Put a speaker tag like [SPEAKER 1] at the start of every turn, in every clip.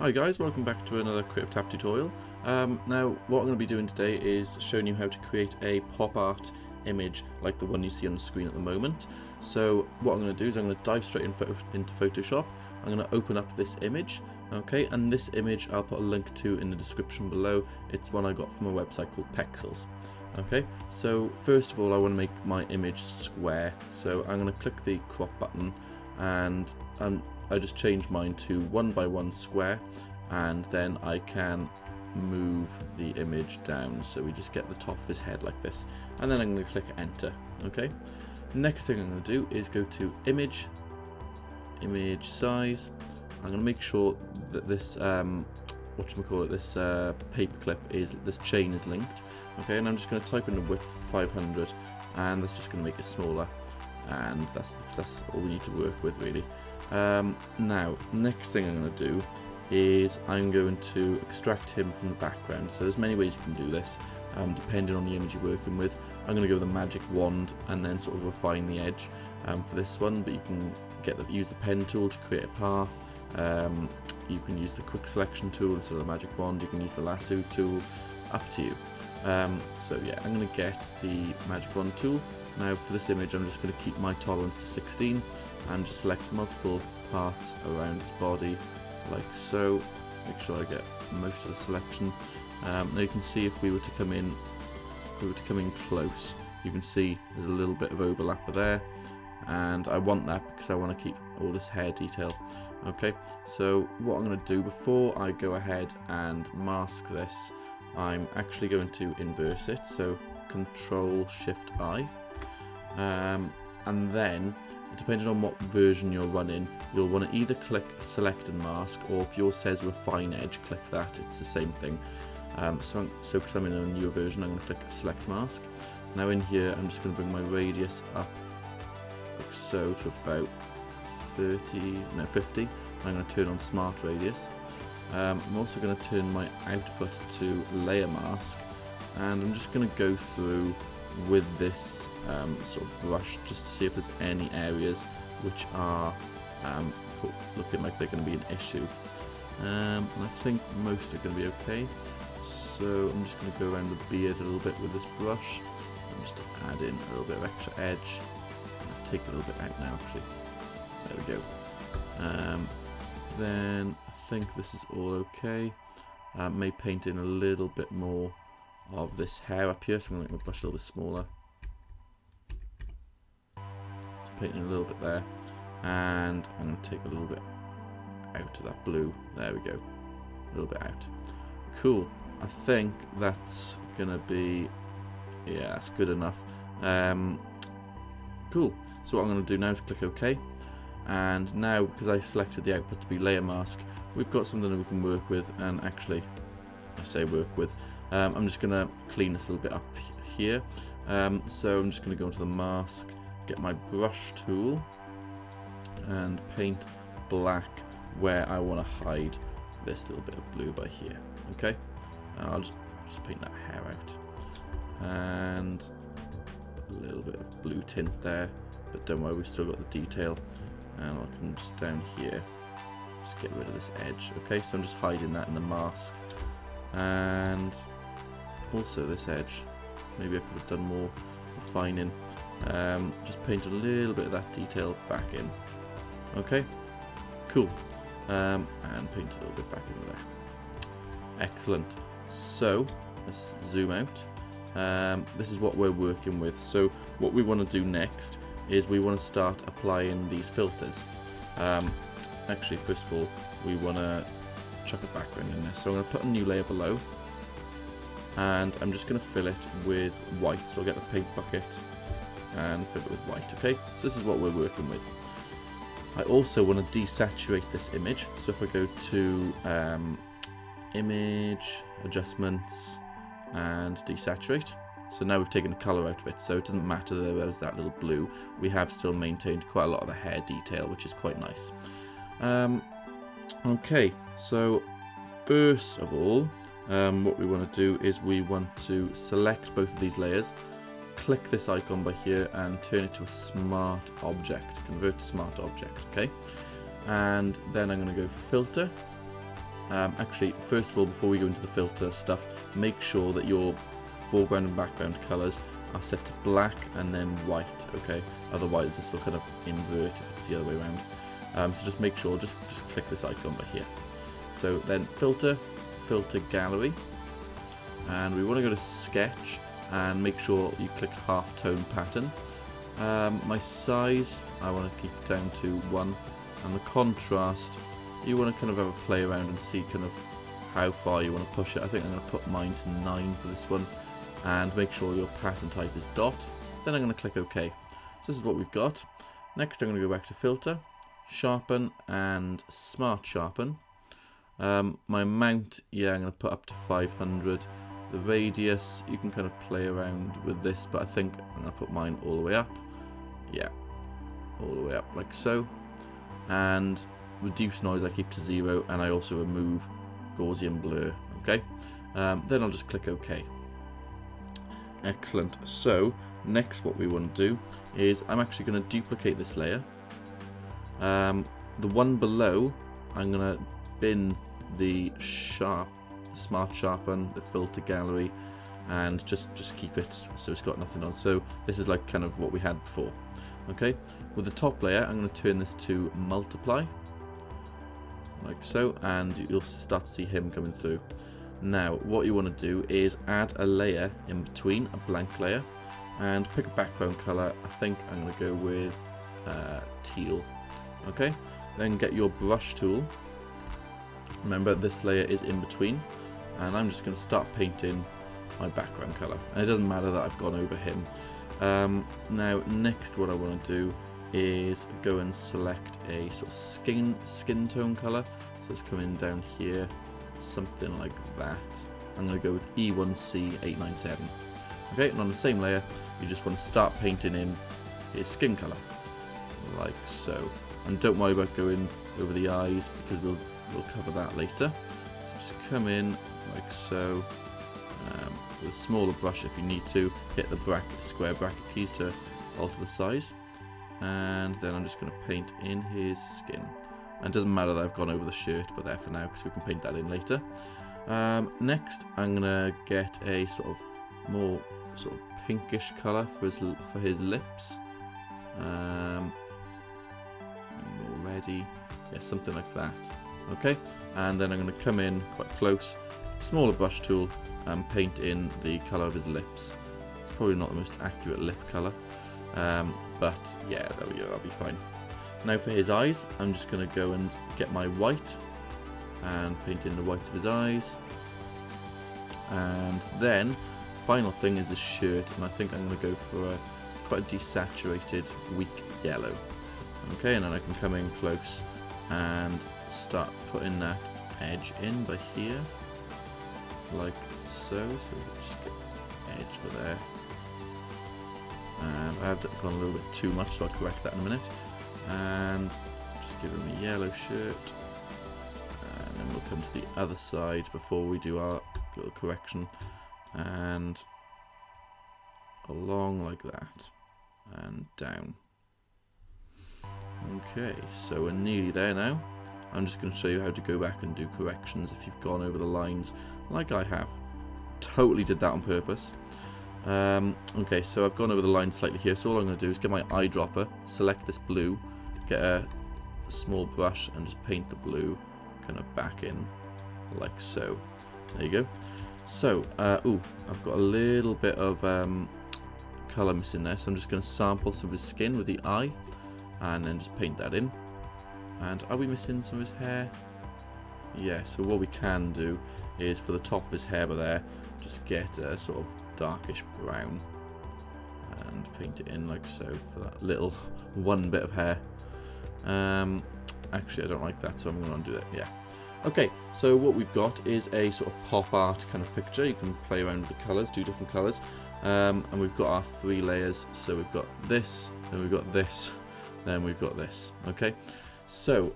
[SPEAKER 1] Hi guys, welcome back to another Creative Tap tutorial. Now what I'm going to be doing today is showing you how to create a pop art image like the one you see on the screen at the moment. So what I'm going to do is I'm going to dive straight into Photoshop. I'm going to open up this image, okay, and this image I'll put a link to in the description below. It's one I got from a website called Pexels. Okay, so first of all I want to make my image square, so I'm going to click the crop button and I just change mine to 1x1 square, and then I can move the image down so we just get the top of his head like this, and then I'm going to click enter. Okay, next thing I'm going to do is go to image size. I'm going to make sure that this this paperclip this chain is linked. Okay, and I'm just going to type in the width 500, and that's just going to make it smaller, and that's all we need to work with really. Now next thing I'm going to do is I'm going to extract him from the background. So there's many ways you can do this, depending on the image you're working with. I'm going to go with the magic wand and then sort of refine the edge for this one, but you can use the pen tool to create a path. You can use the quick selection tool instead of the magic wand. You can use the lasso tool, up to you. So yeah, I'm going to get the magic wand tool. Now for this image I'm just going to keep my tolerance to 16 and just select multiple parts around his body like so. Make sure I get most of the selection. Now you can see if we were to come in close, you can see there's a little bit of overlap there, and I want that because I want to keep all this hair detail. Okay, so what I'm going to do before I go ahead and mask this, I'm actually going to inverse it, so Control Shift I, and then depending on what version you're running, you'll want to either click select and mask, or if yours says refine edge, click that, it's the same thing. So because I'm in a newer version, I'm going to click select mask. Now in here I'm just going to bring my radius up like so to about 50. I'm going to turn on smart radius. I'm also going to turn my output to layer mask, and I'm just going to go through with this sort of brush just to see if there's any areas which are looking like they're going to be an issue. And I think most are going to be okay. So I'm just going to go around the beard a little bit with this brush, and just add in a little bit of extra edge. I'll take a little bit out now actually. There we go. Then I think this is all okay. May paint in a little bit more of this hair up here, so I'm going to make my brush a little bit smaller. Just painting a little bit there, and I'm going to take a little bit out of that blue. There we go, a little bit out. Cool. I think that's going to be, yeah, that's good enough. Cool. So what I'm going to do now is click OK. And now, because I selected the output to be layer mask, we've got something that we can work with. And actually, I say work with, I'm just going to clean this a little bit up here. So I'm just going to go into the mask, get my brush tool, and paint black where I want to hide this little bit of blue by here. Okay, I'll just paint that hair out, and a little bit of blue tint there, but don't worry, we've still got the detail. And I'll come just down here, just get rid of this edge. Okay, so I'm just hiding that in the mask, and also this edge. Maybe I could have done more refining. Just paint a little bit of that detail back in. Okay, cool. And paint a little bit back in there. Excellent. So let's zoom out. This is what we're working with. So what we want to do next is we want to start applying these filters. Actually, first of all, we want to chuck a background in there. So I'm going to put a new layer below, and I'm just going to fill it with white. So I'll get the paint bucket and fill it with white. Okay, so this is what we're working with. I also want to desaturate this image. So if I go to image, adjustments, and desaturate. So now we've taken the colour out of it, so it doesn't matter that there's that little blue. We have still maintained quite a lot of the hair detail, which is quite nice. Okay, so first of all, what we want to do is we want to select both of these layers, click this icon by here and turn it to a smart object, convert to smart object, okay? And then I'm going to go filter, Actually, first of all, before we go into the filter stuff, make sure that your foreground and background colours are set to black and then white, okay? Otherwise this will kind of invert if it's the other way around. So just make sure, just click this icon by here. So then filter gallery, and we want to go to sketch and make sure you click half tone pattern. My size, I want to keep it down to 1, and the contrast, you want to kind of have a play around and see kind of how far you want to push it. I think I'm going to put mine to 9 for this one, and make sure your pattern type is dot. Then I'm going to click OK. So this is what we've got. Next I'm going to go back to filter, sharpen and smart sharpen. My amount, yeah, I'm going to put up to 500. The radius, you can kind of play around with this, but I think I'm going to put mine all the way up. Yeah, all the way up like so. And reduce noise I keep to 0, and I also remove Gaussian blur, okay? Then I'll just click OK. Excellent. So next what we want to do is I'm actually going to duplicate this layer. The one below, I'm going to bin the smart sharpen, the filter gallery, and just keep it so it's got nothing on. So this is like kind of what we had before. Okay, with the top layer I'm going to turn this to multiply like so, and you'll start to see him coming through. Now what you want to do is add a layer in between, a blank layer, and pick a background color. I think I'm going to go with teal. Okay, then get your brush tool. Remember, this layer is in between, and I'm just going to start painting my background color, and it doesn't matter that I've gone over him. Now next what I want to do is go and select a sort of skin tone color, so it's coming down here, something like that. I'm going to go with E1C897. Okay, and on the same layer you just want to start painting in his skin color like so, and don't worry about going over the eyes because we'll cover that later. So just come in like so, with a smaller brush if you need to. Get the square bracket keys to alter the size, and then I'm just going to paint in his skin. And it doesn't matter that I've gone over the shirt, but there for now because we can paint that in later. Next I'm going to get a sort of more sort of pinkish colour for his lips. Already, yeah, something like that. Okay, and then I'm going to come in quite close, smaller brush tool, and paint in the colour of his lips. It's probably not the most accurate lip colour, but yeah, there we go, that'll be fine. Now for his eyes, I'm just going to go and get my white and paint in the whites of his eyes. And then, final thing is the shirt, and I think I'm going to go for quite a desaturated, weak yellow. Okay, and then I can come in close and start putting that edge in by here, like so. So just get edge by there. And I have gone a little bit too much, so I'll correct that in a minute. And just give him a yellow shirt. And then we'll come to the other side before we do our little correction. And along like that. And down. Okay, so we're nearly there now. I'm just going to show you how to go back and do corrections if you've gone over the lines like I have. Totally did that on purpose. Okay, so I've gone over the line slightly here, so all I'm going to do is get my eyedropper, select this blue, get a small brush and just paint the blue kind of back in like so. There you go. So, I've got a little bit of colour missing there, so I'm just going to sample some of his skin with the eye and then just paint that in. And are we missing some of his hair? Yeah, so what we can do is for the top of his hair by there, just get a sort of darkish brown and paint it in like so for that little one bit of hair. Actually I don't like that, so I'm going to undo that. Yeah. Okay, so what we've got is a sort of pop art kind of picture. You can play around with the colours, do different colours. And we've got our 3 layers. So we've got this, then we've got this, then we've got this. Okay. So,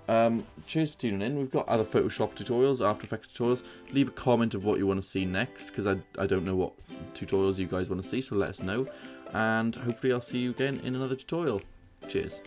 [SPEAKER 1] cheers for tuning in. We've got other Photoshop tutorials, After Effects tutorials. Leave a comment of what you want to see next, because I don't know what tutorials you guys want to see, so let us know. And hopefully I'll see you again in another tutorial. Cheers.